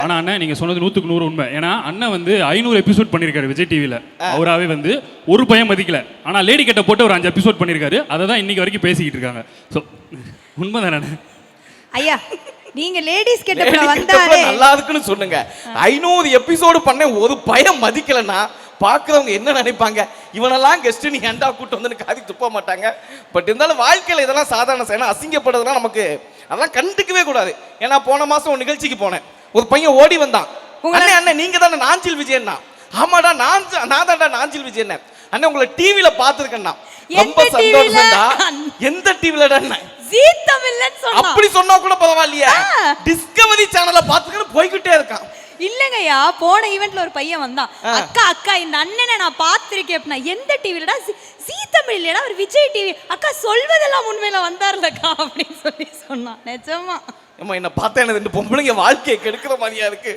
ஆனா அண்ணன் நீங்க சொன்னது 100க்கு 100 உண்மை. ஏன்னா அண்ணன் வந்து 500 எபிசோட் பண்ணிருக்காரு விஜய் டிவில. அவராவே வந்து ஒரு பையன் மதிக்கல. ஆனா லேடி கட்ட போட்டு ஒரு 5 எபிசோட் பண்ணிருக்காரு. அதை தான் இன்னைக்கு வரைக்கும் பேசிக்கிட்டு இருக்காங்க. ஸோ உண்மைதானே ஐயா? நீங்க லேடிஸ் கெட்டப்ல வந்தாலே நல்லா இருக்குன்னு சொன்னுங்க. 500 எபிசோடு பண்ண ஒரு பையன் மதிக்கலன்னா பார்க்குறவங்க என்ன நினைப்பாங்க? இவனெல்லாம் கெஸ்ட் நீ ஏன்டா கூட்டு வந்து காதி துப்ப மாட்டாங்க. பட் இருந்தாலும் வாழ்க்கையில் இதெல்லாம் சாதாரண செய்யணும். அசிங்கப்படுறதுலாம் நமக்கு அதெல்லாம் கண்டுக்கவே கூடாது. ஏன்னா போன மாசம் ஒரு நிகழ்ச்சிக்கு போனேன். ஒரு பையன் ஓடி வந்தான். அண்ணே அண்ணே நீங்க தானே நாஞ்சில் விஜயன்னா? ஆமாடா நான் தான்டா நாஞ்சில் விஜயன். அண்ணே உங்களை டிவில பார்த்துருக்கேன்னா. ரொம்ப சந்தோஷம்டா. எந்த டிவிலடா? ஜீ தமிழ்லன்னு சொன்னா. அப்படி சொன்னா கூட பரவாயில்லையா? டிஸ்கவரி சேனல்ல பார்த்துக்கிட்டு போய்கிட்டே இருக்கான். இல்லங்கய்யா, போன ஈவென்ட்ல ஒரு பையன் வந்தான். அக்கா அக்கா இந்த அண்ணனை நான் பார்த்திருக்கேன் அப்படின்னா. எந்த டிவிலடா? ஜீ தமிழ் இல்லடா, ஒரு விஜய் டிவி. அக்கா சொல்வதெல்லாம் உண்மையில வந்தார்லக்கா அப்படின்னு சொல்லி சொன்னான். நிஜமா அம்மா என்ன பார்த்தா எனக்கு 2 பொம்பளைங்க வாழ்க்கையை கெடுக்கிற மாதிரியா இருக்கு.